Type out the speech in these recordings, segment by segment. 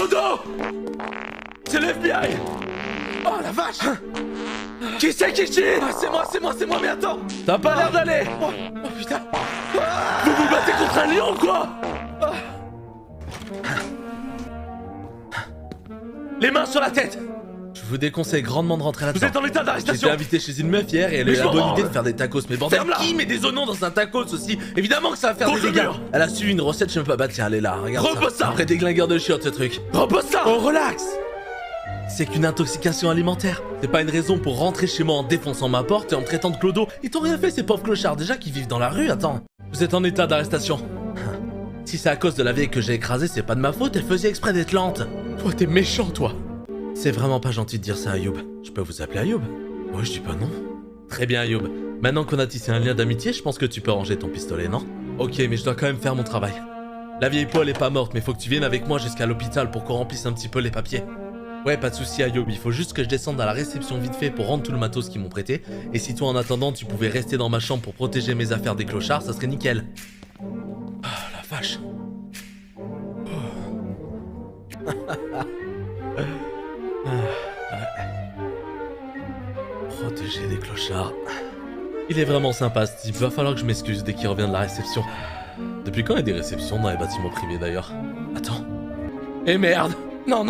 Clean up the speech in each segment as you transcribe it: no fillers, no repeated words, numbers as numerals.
Clodo! C'est le FBI! Oh la vache! Qui c'est qui chie? Ah, c'est moi, mais attends! T'as pas l'air d'aller! Oh putain! Vous vous battez contre un lion, quoi? Les mains sur la tête! Je vous déconseille grandement de rentrer là-dedans. Vous êtes en état d'arrestation! J'étais invité chez une meuf hier et elle a eu la bonne idée de faire des tacos. Mais bordel, qui met des oignons dans un tacos aussi? Évidemment que ça va faire des dégâts! Elle a suivi une recette, je sais même pas. Bah tiens, elle est là, regarde. Repose ça! Après des glingueurs de chiottes, ce truc. Repose ça! Oh, relax! C'est qu'une intoxication alimentaire. C'est pas une raison pour rentrer chez moi en défonçant ma porte et en me traitant de clodo. Ils t'ont rien fait, ces pauvres clochards, déjà qui vivent dans la rue, attends. Vous êtes en état d'arrestation. Si c'est à cause de la vieille que j'ai écrasée, c'est pas de ma faute, elle faisait exprès d'être lente. Toi, t'es méchant, toi. C'est vraiment pas gentil de dire ça, Ayoub. Je peux vous appeler Ayoub? Moi, je dis pas non. Très bien, Ayoub. Maintenant qu'on a tissé un lien d'amitié, je pense que tu peux ranger ton pistolet, non? Ok, mais je dois quand même faire mon travail. La vieille Paul est pas morte, mais faut que tu viennes avec moi jusqu'à l'hôpital pour qu'on remplisse un petit peu les papiers. Ouais, pas de souci, Ayoub, il faut juste que je descende à la réception vite fait pour rendre tout le matos qu'ils m'ont prêté. Et si toi, en attendant, tu pouvais rester dans ma chambre pour protéger mes affaires des clochards, ça serait nickel. Ah, la vache. Protéger des clochards. Il est vraiment sympa ce type, va falloir que je m'excuse dès qu'il revient de la réception. Depuis quand il y a des réceptions dans les bâtiments privés d'ailleurs? Attends. Eh merde! Non!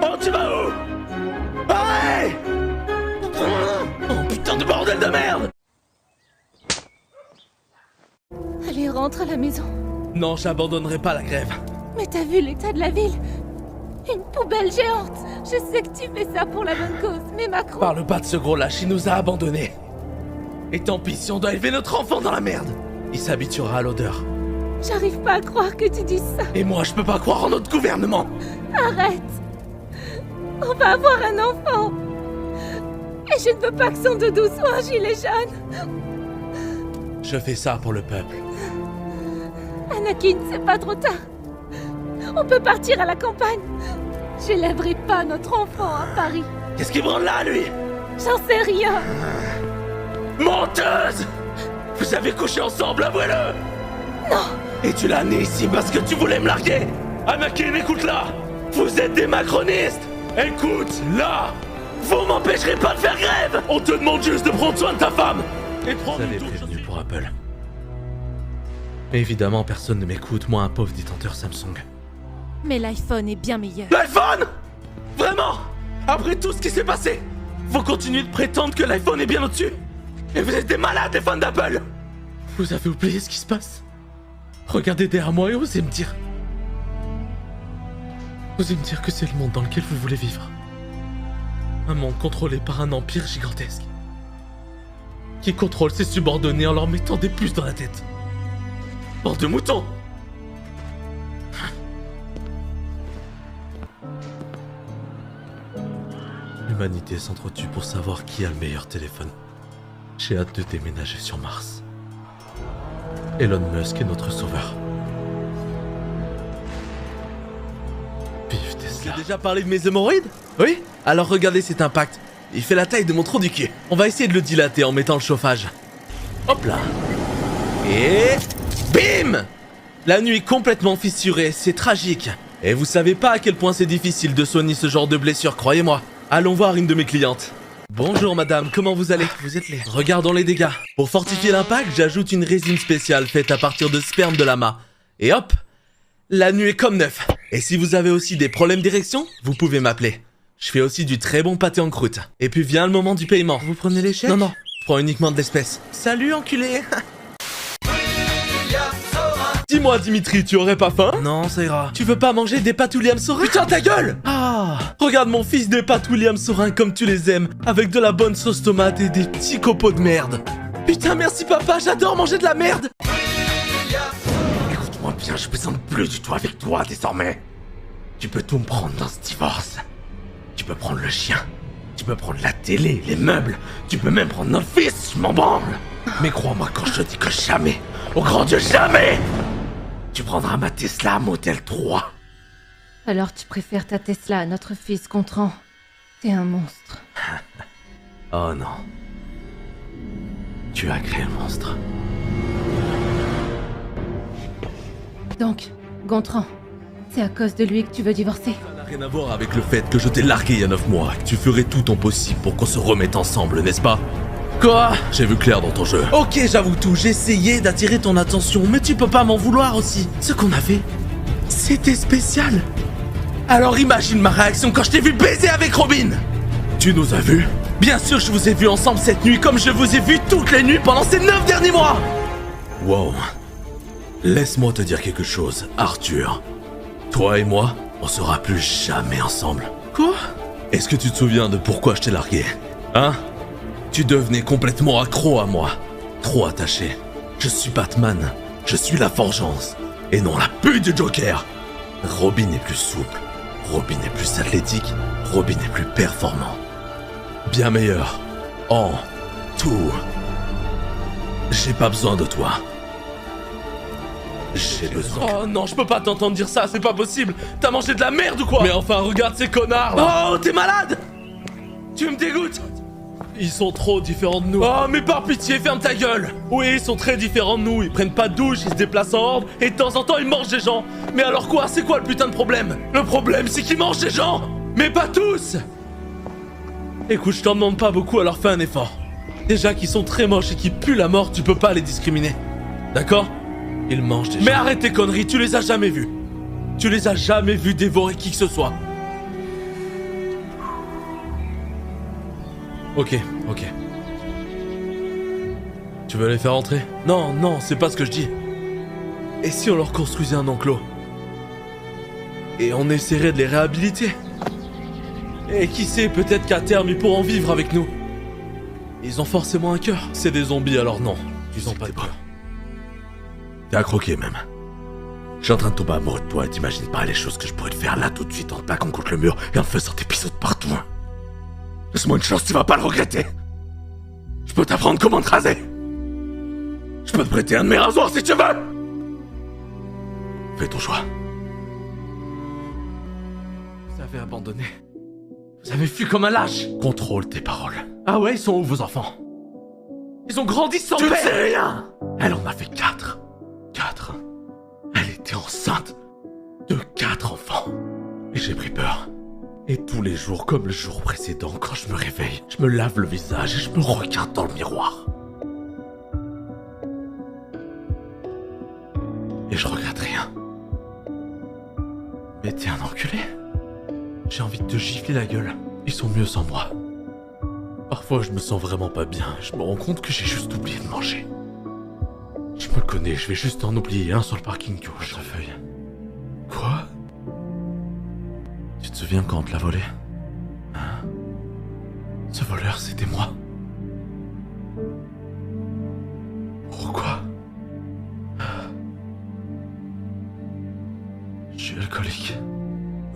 Oh, tu vas où? Hey! Oh putain de bordel de merde! Allez, rentre à la maison. Non, j'abandonnerai pas la grève. Mais t'as vu l'état de la ville? Une poubelle géante. Je sais que tu fais ça pour la bonne cause, mais Macron... Parle pas de ce gros lâche, il nous a abandonnés. Et tant pis si on doit élever notre enfant dans la merde. Il s'habituera à l'odeur. J'arrive pas à croire que tu dises ça. Et moi, je peux pas croire en notre gouvernement. Arrête. On va avoir un enfant. Et je ne veux pas que son doudou soit un gilet jaune. Je fais ça pour le peuple. Anakin, c'est pas trop tard. On peut partir à la campagne. J'élèverai pas notre enfant à Paris. Qu'est-ce qu'il branle là, lui? J'en sais rien. Menteuse! Vous avez couché ensemble, avouez-le! Non. Et tu l'as amené ici parce que tu voulais me larguer! Anakin, écoute-la! Vous êtes des macronistes! Écoute-la! Vous m'empêcherez pas de faire grève! On te demande juste de prendre soin de ta femme! Et prendre une douche prévenu pour Apple. Évidemment, personne ne m'écoute, moi un pauvre détenteur Samsung. Mais l'iPhone est bien meilleur. L'iPhone? Vraiment? Après tout ce qui s'est passé, vous continuez de prétendre que l'iPhone est bien au-dessus? Et vous êtes des malades, des fans d'Apple! Vous avez oublié ce qui se passe? Regardez derrière moi et osez me dire... Osez me dire que c'est le monde dans lequel vous voulez vivre. Un monde contrôlé par un empire gigantesque. Qui contrôle ses subordonnés en leur mettant des puces dans la tête. Bande de moutons! L'humanité s'entretue pour savoir qui a le meilleur téléphone. J'ai hâte de déménager sur Mars. Elon Musk est notre sauveur. Vive Tesla. J'ai déjà parlé de mes hémorroïdes? Oui? Alors regardez cet impact. Il fait la taille de mon trou du cul. On va essayer de le dilater en mettant le chauffage. Hop là. Et... bim! La nuit complètement fissurée, c'est tragique. Et vous savez pas à quel point c'est difficile de soigner ce genre de blessure, croyez-moi. Allons voir une de mes clientes. Bonjour madame, comment vous allez? Vous êtes laid. Regardons les dégâts. Pour fortifier l'impact, j'ajoute une résine spéciale faite à partir de sperme de lama. Et hop, la nuit est comme neuf. Et si vous avez aussi des problèmes d'érection, vous pouvez m'appeler. Je fais aussi du très bon pâté en croûte. Et puis vient le moment du paiement. Vous prenez les chèques? Non, je prends uniquement de l'espèce. Salut enculé. Dis-moi Dimitri, tu aurais pas faim? Non, ça ira. Tu veux pas manger des pâtes William Sorin? Putain ta gueule! Ah! Regarde mon fils, des pâtes William Sorin comme tu les aimes, avec de la bonne sauce tomate et des petits copeaux de merde. Putain merci papa, j'adore manger de la merde! Écoute-moi bien, je plaisante plus du tout avec toi désormais. Tu peux tout me prendre dans ce divorce. Tu peux prendre le chien, tu peux prendre la télé, les meubles, tu peux même prendre notre fils, je m'en branle. Mais crois-moi quand je te dis que jamais, au grand Dieu jamais, tu prendras ma Tesla Model 3. Alors tu préfères ta Tesla à notre fils, Gontran? T'es un monstre. Oh non. Tu as créé le monstre. Donc, Gontran, c'est à cause de lui que tu veux divorcer. Ça n'a rien à voir avec le fait que je t'ai largué il y a 9 mois, que tu ferais tout ton possible pour qu'on se remette ensemble, n'est-ce pas? Quoi? J'ai vu clair dans ton jeu. Ok, j'avoue tout, j'ai essayé d'attirer ton attention, mais tu peux pas m'en vouloir aussi. Ce qu'on a fait, c'était spécial. Alors imagine ma réaction quand je t'ai vu baiser avec Robin. Tu nous as vus? Bien sûr, je vous ai vus ensemble cette nuit, comme je vous ai vus toutes les nuits pendant ces 9 derniers mois. Wow. Laisse-moi te dire quelque chose, Arthur. Toi et moi, on sera plus jamais ensemble. Quoi? Est-ce que tu te souviens de pourquoi je t'ai largué? Hein? Tu devenais complètement accro à moi. Trop attaché. Je suis Batman. Je suis la vengeance. Et non la pute du Joker. Robin est plus souple. Robin est plus athlétique. Robin est plus performant. Bien meilleur. En tout. J'ai pas besoin de toi. J'ai besoin. Oh non, je peux pas t'entendre dire ça, c'est pas possible. T'as mangé de la merde ou quoi? Mais enfin, regarde ces connards là. Oh, t'es malade? Tu me dégoûtes. Ils sont trop différents de nous. Oh, mais par pitié, ferme ta gueule. Oui, ils sont très différents de nous. Ils prennent pas de douche, ils se déplacent en horde, et de temps en temps, ils mangent des gens. Mais alors quoi? C'est quoi le putain de problème? Le problème, c'est qu'ils mangent des gens. Mais pas tous. Écoute, je t'en demande pas beaucoup, alors fais un effort. Déjà qu'ils sont très moches et qu'ils puent la mort, tu peux pas les discriminer. D'accord? Ils mangent des gens. Mais arrête tes conneries, tu les as jamais vus. Tu les as jamais vus dévorer qui que ce soit. Ok. Tu veux les faire entrer? Non, c'est pas ce que je dis. Et si on leur construisait un enclos? Et on essaierait de les réhabiliter? Et qui sait, peut-être qu'à terme, ils pourront vivre avec nous. Ils ont forcément un cœur. C'est des zombies, alors non. Ils ont pas de cœur. T'es à croquer, même. Je suis en train de tomber amoureux de toi et t'imagines pas les choses que je pourrais te faire là tout de suite en te plaquant contre le mur et en te faisant des pisaux de partout. Laisse-moi une chance, tu vas pas le regretter. Je peux t'apprendre comment te raser. Je peux te prêter un de mes rasoirs si tu veux. Fais ton choix. Vous avez abandonné. Vous avez fui comme un lâche. Contrôle tes paroles. Ah ouais, ils sont où vos enfants? Ils ont grandi sans père. Tu ne sais rien. Elle en a fait 4. 4. Elle était enceinte de 4 enfants. Et j'ai pris peur. Et tous les jours, comme le jour précédent, quand je me réveille, je me lave le visage et je me regarde dans le miroir. Et je regrette rien. Mais t'es un enculé. J'ai envie de te gifler la gueule. Ils sont mieux sans moi. Parfois, je me sens vraiment pas bien. Je me rends compte que j'ai juste oublié de manger. Je me connais, je vais juste en oublier un sur le parking gauche. Feuille. Quoi? Tu te souviens quand on te l'a volé? Hein? Ce voleur, c'était moi. Pourquoi? Je suis alcoolique.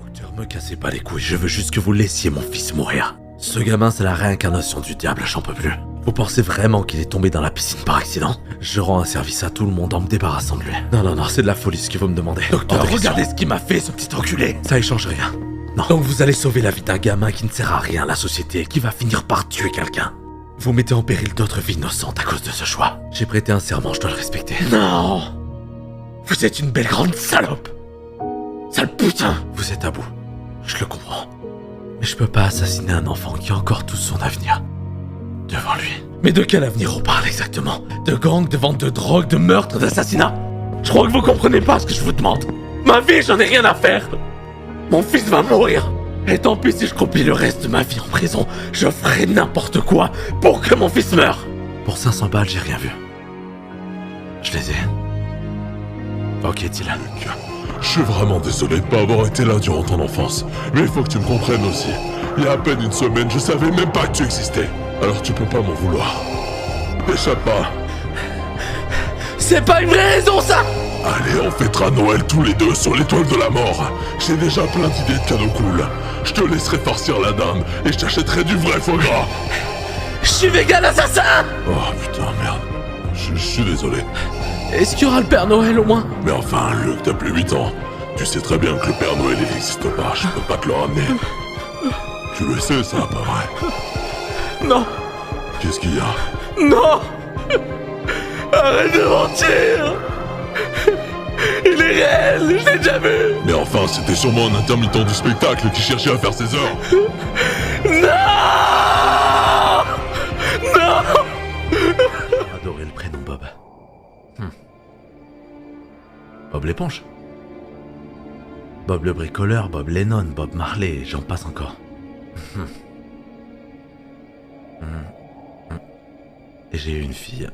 Docteur, me cassez pas les couilles, je veux juste que vous laissiez mon fils mourir. Ce gamin, c'est la réincarnation du diable, j'en peux plus. Vous pensez vraiment qu'il est tombé dans la piscine par accident? Je rends un service à tout le monde en me débarrassant de lui. Non, c'est de la folie ce que vous me demandez. Docteur, regardez ce qu'il m'a fait, ce petit enculé. Ça y change rien. Non. Donc vous allez sauver la vie d'un gamin qui ne sert à rien à la société et qui va finir par tuer quelqu'un. Vous mettez en péril d'autres vies innocentes à cause de ce choix. J'ai prêté un serment, je dois le respecter. Non! Vous êtes une belle grande salope! Sale putain! Vous êtes à bout. Je le comprends. Mais je peux pas assassiner un enfant qui a encore tout son avenir devant lui. Mais de quel avenir on parle exactement? De gang, de vente de drogue, de meurtre, d'assassinat? Je crois que vous comprenez pas ce que je vous demande. Ma vie, j'en ai rien à faire. Mon fils va mourir. Et tant pis si je croupis le reste de ma vie en prison. Je ferai n'importe quoi pour que mon fils meure. Pour 500 balles, j'ai rien vu. Je les ai. Ok, Dylan. Je suis vraiment désolé de pas avoir été là durant ton enfance. Mais il faut que tu me comprennes aussi. Il y a à peine une semaine, je savais même pas que tu existais. Alors tu peux pas m'en vouloir. Échappe pas. C'est pas une vraie raison, ça! Allez, on fêtera Noël tous les deux sur l'étoile de la mort. J'ai déjà plein d'idées de cadeaux cool. Je te laisserai farcir la dinde et je t'achèterai du vrai foie gras. Je suis vegan assassin! Oh putain, merde. Je suis désolé. Est-ce qu'il y aura le Père Noël au moins? Mais enfin, Luc, t'as plus 8 ans. Tu sais très bien que le Père Noël, il n'existe pas. Je peux pas te le ramener. Tu le sais, ça, pas vrai? Non. Qu'est-ce qu'il y a? Non. Arrête de mentir. Il est réel, je l'ai déjà vu. Mais enfin, c'était sûrement un intermittent du spectacle qui cherchait à faire ses heures. Non. Non. J'ai adoré le prénom Bob. Bob l'éponge. Bob le bricoleur, Bob Lennon, Bob Marley, et j'en passe encore. Et j'ai eu une fille.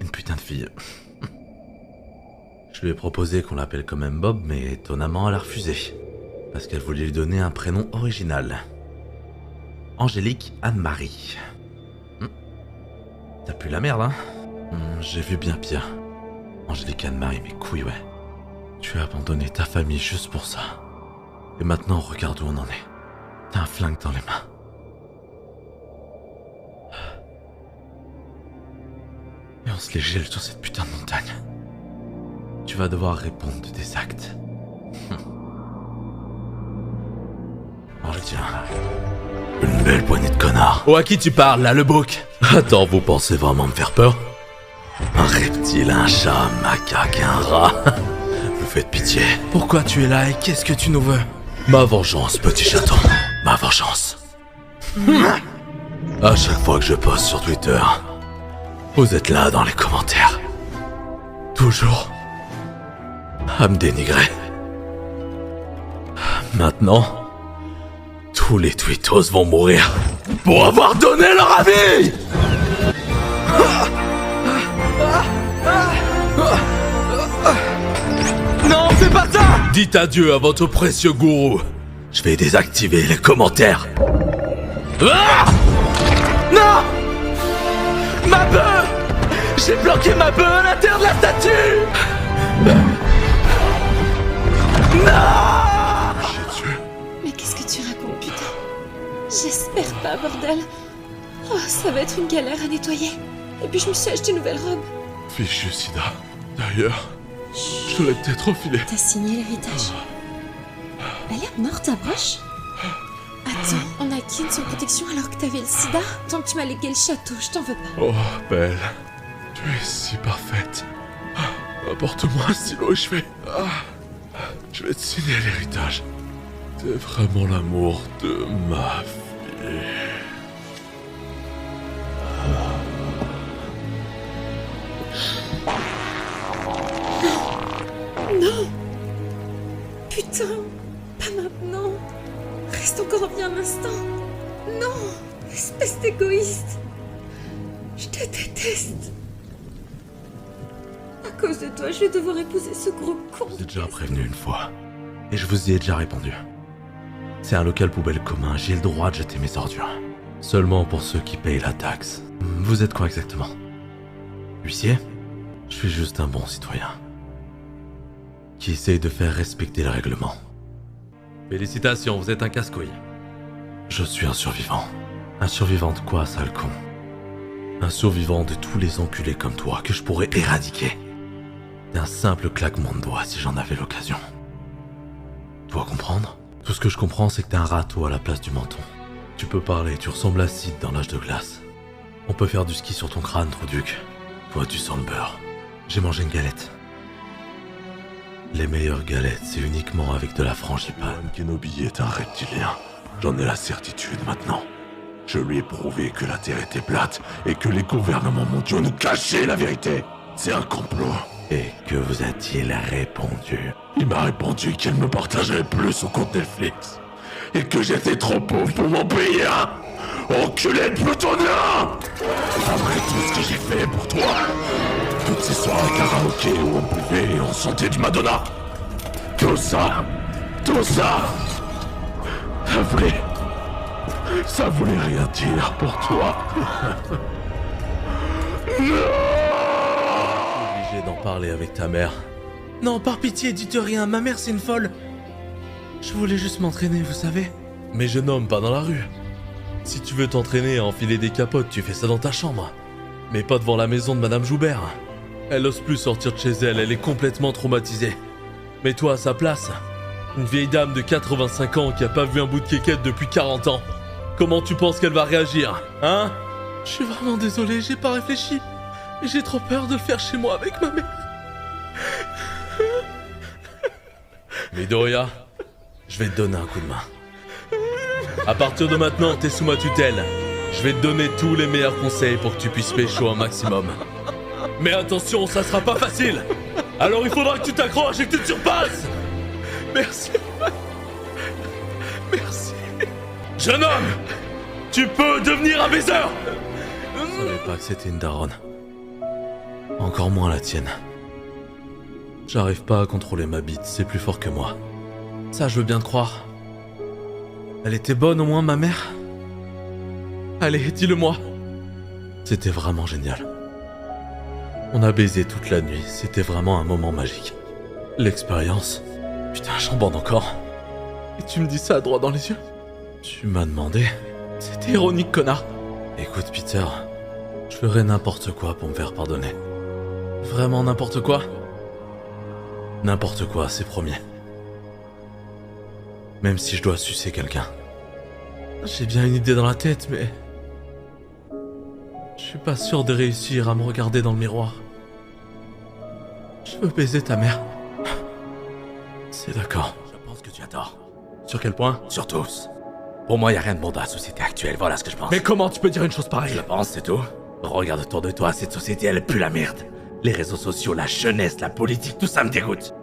Une putain de fille. Je lui ai proposé qu'on l'appelle quand même Bob, mais étonnamment elle a refusé. Parce qu'elle voulait lui donner un prénom original. Angélique Anne-Marie. T'as pu la merde, hein? J'ai vu bien pire. Angélique Anne-Marie, mes couilles, ouais. Tu as abandonné ta famille juste pour ça. Et maintenant, regarde où on en est. T'as un flingue dans les mains. Et on se les gèle sur cette putain de montagne. Tu vas devoir répondre de tes actes. Oh, tiens. Une belle poignée de connards. Oh, à qui tu parles, là, le bouc? Attends, vous pensez vraiment me faire peur? Un reptile, un chat, un macaque, un rat. Vous faites pitié. Pourquoi tu es là et qu'est-ce que tu nous veux? Ma vengeance, petit chaton. Ma vengeance. À chaque fois que je poste sur Twitter, vous êtes là dans les commentaires. Toujours à me dénigrer. Maintenant, tous les tweetos vont mourir pour avoir donné leur avis. Non, fais pas ça! Dites adieu à votre précieux gourou. Je vais désactiver les commentaires. Ah! Non! Ma bœuf! J'ai bloqué ma bœuf à l'intérieur de la statue! Non! Mais qu'est-ce que tu racontes, putain? J'espère pas, bordel. Oh, ça va être une galère à nettoyer. Et puis je me suis acheté une nouvelle robe. Fichu sida. D'ailleurs, je te l'ai peut-être refilé. T'as signé l'héritage. Elle est morte, ta broche? Attends, on a Kin sans protection alors que t'avais le sida? Tant que tu m'as légué le château, je t'en veux pas. Oh, belle. Tu es si parfaite. Apporte-moi un stylo et je vais te signer l'héritage. T'es vraiment l'amour de ma fille. Non! Putain! Pas maintenant! Reste encore bien un instant! Non! Espèce d'égoïste! Je te déteste! À cause de toi, je vais devoir épouser ce gros con! Je vous ai déjà prévenu une fois. Et je vous y ai déjà répondu. C'est un local poubelle commun, j'ai le droit de jeter mes ordures. Seulement pour ceux qui payent la taxe. Vous êtes quoi exactement? Huissier? Je suis juste un bon citoyen. Qui essaye de faire respecter le règlement. Félicitations, vous êtes un casse-couille. Je suis un survivant. Un survivant de quoi, sale con? Un survivant de tous les enculés comme toi que je pourrais éradiquer. D'un simple claquement de doigts si j'en avais l'occasion. Tu dois comprendre? Tout ce que je comprends, c'est que t'as un râteau à la place du menton. Tu peux parler, tu ressembles à Sid dans l'âge de glace. On peut faire du ski sur ton crâne, Trouduc. Toi, tu sens le beurre. J'ai mangé une galette. Les meilleures galettes, c'est uniquement avec de la frangipane. Obi-Wan Kenobi est un reptilien. J'en ai la certitude maintenant. Je lui ai prouvé que la Terre était plate et que les gouvernements mondiaux nous cachaient la vérité. C'est un complot. Et que vous a-t-il répondu? Il m'a répondu qu'elle me partagerait plus son compte Netflix. Et que j'étais trop pauvre pour m'en payer un. Enculé de plutonien! Après tout ce que j'ai fait pour toi, toutes ces soirées karaoké où on buvait et on chantait du Madonna, tout ça, ça voulait rien dire pour toi. Obligé d'en parler avec ta mère. Non, par pitié, dites rien, ma mère c'est une folle. Je voulais juste m'entraîner, vous savez. Mais jeune homme, pas dans la rue. Si tu veux t'entraîner à enfiler des capotes, tu fais ça dans ta chambre. Mais pas devant la maison de Madame Joubert. Elle ose plus sortir de chez elle, elle est complètement traumatisée. Mais toi à sa place, une vieille dame de 85 ans qui a pas vu un bout de quéquette depuis 40 ans. Comment tu penses qu'elle va réagir, hein? Je suis vraiment désolé, j'ai pas réfléchi. J'ai trop peur de le faire chez moi avec ma mère. Midoriya, je vais te donner un coup de main. À partir de maintenant, t'es sous ma tutelle. Je vais te donner tous les meilleurs conseils pour que tu puisses pécho un maximum. Mais attention, ça sera pas facile. Alors il faudra que tu t'accroches et que tu te surpasses. Merci. Merci. Jeune homme, tu peux devenir un baiser. Je savais pas que c'était une daronne. Encore moins la tienne. J'arrive pas à contrôler ma bite, c'est plus fort que moi. Ça, je veux bien te croire. Elle était bonne au moins, ma mère? Allez, dis-le-moi. C'était vraiment génial. On a baisé toute la nuit, c'était vraiment un moment magique. L'expérience... Putain, j'en bande encore. Et tu me dis ça droit dans les yeux? Tu m'as demandé? C'était ironique, connard. Écoute, Peter, je ferai n'importe quoi pour me faire pardonner. Vraiment n'importe quoi? N'importe quoi, c'est promis. Même si je dois sucer quelqu'un. J'ai bien une idée dans la tête, mais... je suis pas sûr de réussir à me regarder dans le miroir. Je veux baiser ta mère. C'est d'accord. Je pense que tu adores. Sur quel point? Sur tous. Pour moi, y a rien de bon dans la société actuelle, voilà ce que je pense. Mais comment tu peux dire une chose pareille? Je le pense, c'est tout. Regarde autour de toi, cette société, elle pue la merde. Les réseaux sociaux, la jeunesse, la politique, tout ça me dégoûte.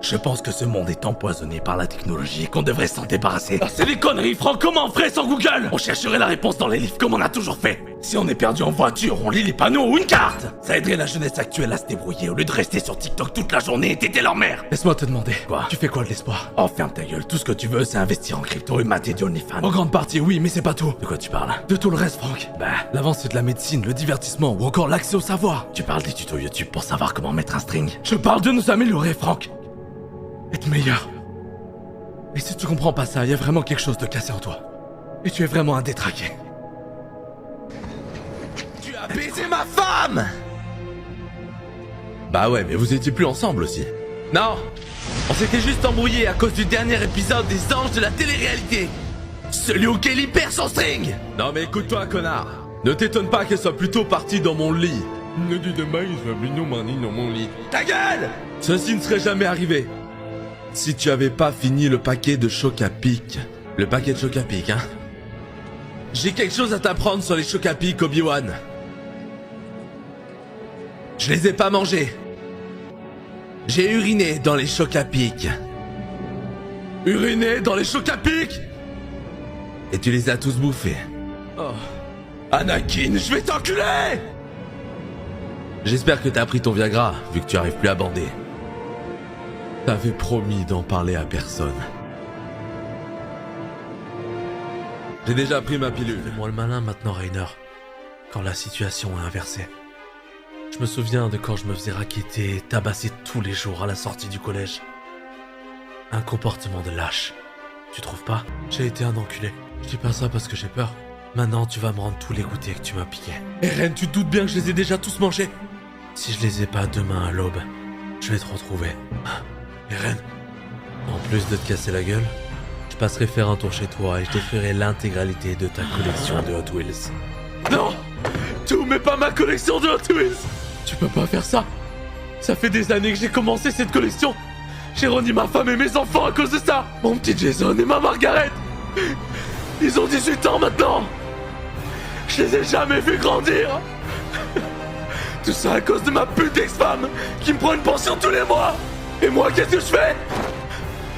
Je pense que ce monde est empoisonné par la technologie et qu'on devrait s'en débarrasser. Ah, c'est des conneries, Franck, comment on ferait sans Google? On chercherait la réponse dans les livres comme on a toujours fait. Si on est perdu en voiture, on lit les panneaux ou une carte. Ça aiderait la jeunesse actuelle à se débrouiller au lieu de rester sur TikTok toute la journée et t'aider leur mère. Laisse-moi te demander. Quoi? Tu fais quoi de l'espoir? Oh, ferme ta gueule, tout ce que tu veux, c'est investir en crypto et mater du OnlyFans. En grande partie, oui, mais c'est pas tout. De quoi tu parles? De tout le reste, Franck. Bah, L'avancée de la médecine, le divertissement ou encore l'accès au savoir. tu parles des tutos YouTube pour savoir comment mettre un string. Je parle de nous améliorer, Franck. Être meilleur. Et si tu comprends pas ça, il y a vraiment quelque chose de cassé en toi. Et tu es vraiment un détraqué. Tu as baisé ma femme! Bah ouais, mais vous étiez plus ensemble aussi. Non! On s'était juste embrouillé à cause du dernier épisode des Anges de la télé-réalité. Celui auquel il perd son string! Non mais écoute-toi, connard. Ne t'étonne pas qu'elle soit plutôt partie dans mon lit. Ne dis de mal, il soit plutôt manie dans mon lit. Ta gueule! Ceci ne serait jamais arrivé. Si tu avais pas fini le paquet de choc à pic. Le paquet de choc à pic, hein? J'ai quelque chose à t'apprendre sur les choc à pic, Obi-Wan. Je les ai pas mangés. J'ai uriné dans les choc à pic. Uriné dans les choc à pic? Et tu les as tous bouffés. Oh. Anakin, je vais t'enculer! J'espère que t'as pris ton Viagra, vu que tu arrives plus à bander. T'avais promis d'en parler à personne. J'ai déjà pris ma pilule. Fais-moi le malin maintenant, Rainer. Quand la situation est inversée. Je me souviens de quand je me faisais racketter et tabasser tous les jours à la sortie du collège. Un comportement de lâche. Tu trouves pas? J'ai été un enculé. Je dis pas ça parce que j'ai peur. Maintenant, tu vas me rendre tous les goûters que tu m'as piqués. Eren, tu te doutes bien que je les ai déjà tous mangés? Si je les ai pas demain à l'aube, je vais te retrouver. Eren, en plus de te casser la gueule, je passerai faire un tour chez toi et je détruirai l'intégralité de ta collection de Hot Wheels. Non! Tout, mais pas ma collection de Hot Wheels! Tu peux pas faire ça! Ça fait des années que j'ai commencé cette collection! J'ai renié ma femme et mes enfants à cause de ça! Mon petit Jason et ma Margaret! Ils ont 18 ans maintenant! Je les ai jamais vus grandir! Tout ça à cause de ma pute ex-femme qui me prend une pension tous les mois! Et moi, qu'est-ce que je fais?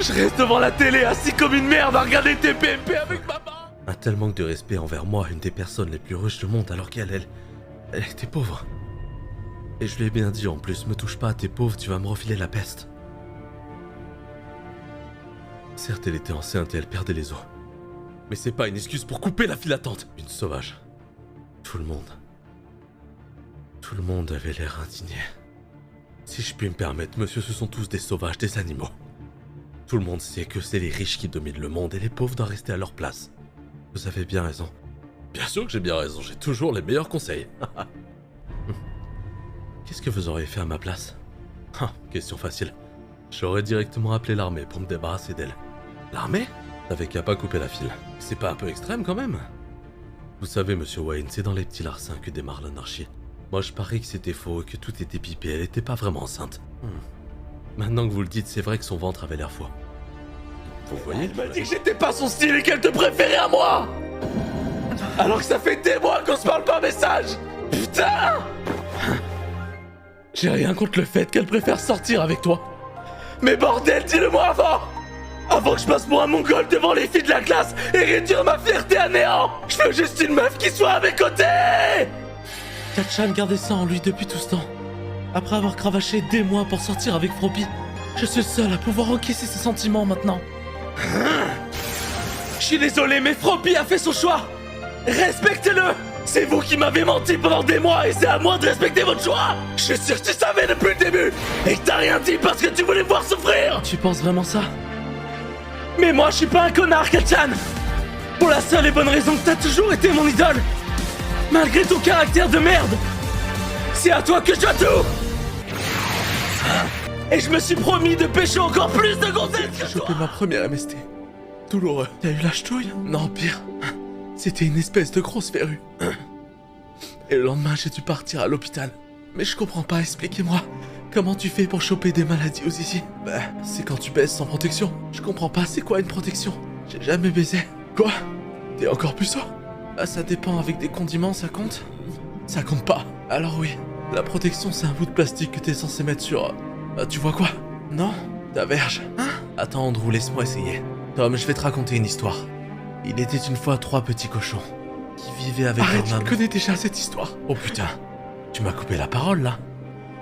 Je reste devant la télé assis comme une merde à regarder TPMP avec maman! Un tel manque de respect envers moi, une des personnes les plus riches du monde, alors qu'elle était pauvre. Et je lui ai bien dit en plus, me touche pas, t'es pauvre, tu vas me refiler la peste. Certes, elle était enceinte et elle perdait les os. Mais c'est pas une excuse pour couper la file d'attente. Une sauvage. Tout le monde avait l'air indigné. Si je puis me permettre, monsieur, ce sont tous des sauvages, des animaux. Tout le monde sait que c'est les riches qui dominent le monde et les pauvres doivent rester à leur place. Vous avez bien raison. Bien sûr que j'ai bien raison, j'ai toujours les meilleurs conseils. Qu'est-ce que vous auriez fait à ma place? Question facile. J'aurais directement appelé l'armée pour me débarrasser d'elle. L'armée? T'avais qu'à pas couper la file. C'est pas un peu extrême quand même? Vous savez, monsieur Wayne, c'est dans les petits larcins que démarre l'anarchie. Moi je parie que c'était faux, que tout était pipé, elle était pas vraiment enceinte. Maintenant que vous le dites, c'est vrai que son ventre avait l'air faux. Vous voyez? Elle m'a dit que j'étais pas son style et qu'elle te préférait à moi! Alors que ça fait des mois qu'on se parle par message! Putain! J'ai rien contre le fait qu'elle préfère sortir avec toi. Mais bordel, dis-le-moi avant! Avant que je passe pour un mongol devant les filles de la classe et réduire ma fierté à néant! Je veux juste une meuf qui soit à mes côtés! Katchan gardait ça en lui depuis tout ce temps. Après avoir cravaché des mois pour sortir avec Froppy, je suis le seul à pouvoir encaisser ses sentiments maintenant. Je suis désolé, mais Froppy a fait son choix! Respectez-le! C'est vous qui m'avez menti pendant des mois et c'est à moi de respecter votre choix! Je suis sûr que tu savais depuis le début et que t'as rien dit parce que tu voulais me voir souffrir! Tu penses vraiment ça? Mais moi je suis pas un connard, Katchan! Pour la seule et bonne raison que t'as toujours été mon idole! Malgré ton caractère de merde! C'est à toi que je dois tout! Et je me suis promis de pêcher encore plus de gonzesses que toi! J'ai chopé ma première MST. Douloureux. T'as eu la ch'touille? Non, pire. C'était une espèce de grosse verrue. Et le lendemain, j'ai dû partir à l'hôpital. Mais je comprends pas, expliquez-moi. Comment tu fais pour choper des maladies aux zizi? Bah, c'est quand tu baises sans protection. Je comprends pas, c'est quoi une protection? J'ai jamais baisé. Quoi? T'es encore puceau? Ah, ça dépend, avec des condiments, ça compte? Ça compte pas. Alors oui, la protection, c'est un bout de plastique que t'es censé mettre sur... tu vois quoi? Non? Ta verge. Hein? Attends, Andrew, laisse-moi essayer. Tom, je vais te raconter une histoire. Il était une fois 3 petits cochons qui vivaient avec leur maman. Je connais déjà cette histoire. Oh putain, tu m'as coupé la parole là.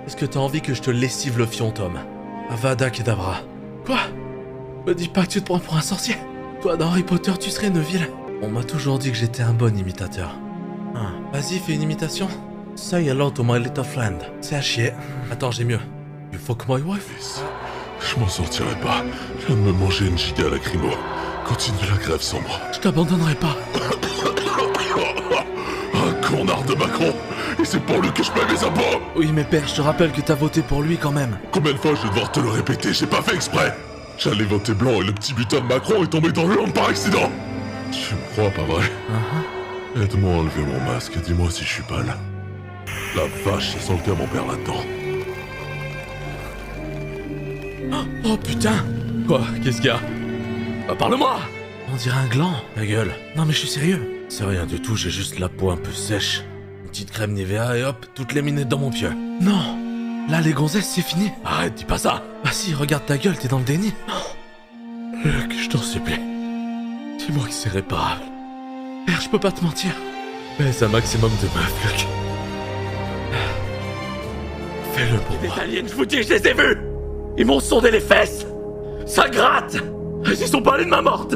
Est-ce que t'as envie que je te lessive le fion, Tom? Avada Kedavra. Quoi? Me dis pas que tu te prends pour un sorcier. Toi, dans Harry Potter, tu serais Neville. On m'a toujours dit que j'étais un bon imitateur. Vas-y, fais une imitation. Say hello to my little friend. C'est à chier. Attends, j'ai mieux. You fuck my wife? Je m'en sortirai pas. Je viens de me manger une giga lacrymo. Continue la grève sans moi. Je t'abandonnerai pas. Un connard de Macron. Et c'est pour lui que je paie mes impôts. Oui, mais père, je te rappelle que t'as voté pour lui quand même. Combien de fois je vais devoir te le répéter? J'ai pas fait exprès. J'allais voter blanc et le petit butin de Macron est tombé dans l'urne par accident. Tu me crois, pas vrai? Aide-moi à enlever mon masque et dis-moi si je suis pâle. La vache, ça sent le cas mon père là-dedans. Oh putain! Quoi? Qu'est-ce qu'il y a? Parle-moi! On dirait un gland, la gueule. Non mais je suis sérieux. C'est rien du tout, j'ai juste la peau un peu sèche. Une petite crème Nivea et hop, toutes les minettes dans mon pieu. Non! Là les gonzesses c'est fini. Arrête, dis pas ça! Bah si, regarde ta gueule, t'es dans le déni. Luc, je t'en supplie. Dis-moi que c'est réparable. Père, je peux pas te mentir. Baisse un maximum de meufs, Luc. Fais-le pour moi. Les aliens, je vous dis, je les ai vus! Ils m'ont sondé les fesses! Ça gratte! Ils sont pas allés de ma morte!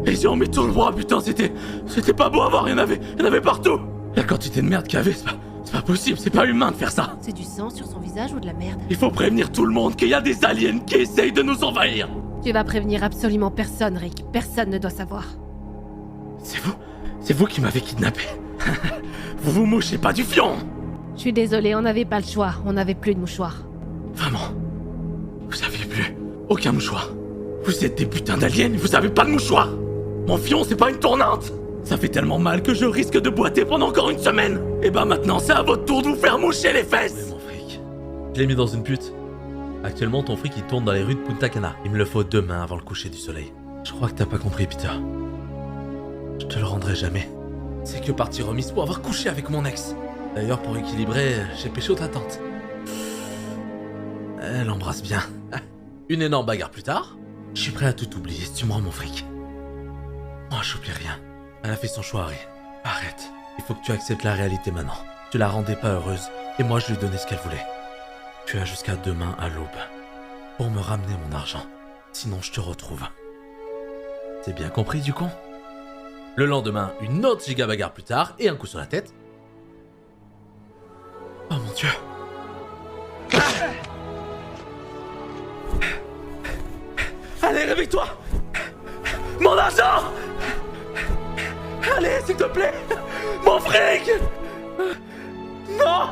Ils y ont mis tout le bras, putain, c'était pas beau à voir, il y en avait partout! La quantité de merde qu'il y avait, c'est pas possible, c'est pas humain de faire ça! C'est du sang sur son visage ou de la merde? Il faut prévenir tout le monde qu'il y a des aliens qui essayent de nous envahir! Tu vas prévenir absolument personne, Rick. Personne ne doit savoir. C'est vous qui m'avez kidnappé. Vous vous mouchez pas du fion! Je suis désolée, on n'avait pas le choix. On n'avait plus de mouchoirs. Vraiment? Vous aviez plus aucun mouchoir? Vous êtes des putains d'aliens, vous avez pas de mouchoir! Mon fion, c'est pas une tournante! Ça fait tellement mal que je risque de boiter pendant encore une semaine! Et bah maintenant, c'est à votre tour de vous faire moucher les fesses! Ouais, mon fric. Je l'ai mis dans une pute. Actuellement, ton fric il tourne dans les rues de Punta Cana. Il me le faut demain avant le coucher du soleil. Je crois que t'as pas compris, Peter. Je te le rendrai jamais. C'est que partie remise pour avoir couché avec mon ex. D'ailleurs, pour équilibrer, j'ai pécho ta tante. Elle embrasse bien. Une énorme bagarre plus tard. Je suis prêt à tout oublier si tu me rends mon fric. Moi, j'oublie rien. Elle a fait son choix, Harry. Arrête. Il faut que tu acceptes la réalité maintenant. Tu la rendais pas heureuse, et moi je lui donnais ce qu'elle voulait. Tu as jusqu'à demain à l'aube pour me ramener mon argent. Sinon, je te retrouve. C'est bien compris, du con? Le lendemain, une autre giga bagarre plus tard, et un coup sur la tête. Oh mon Dieu. Allez, réveille-toi! Mon argent! Allez, s'il te plaît! Mon fric! Non!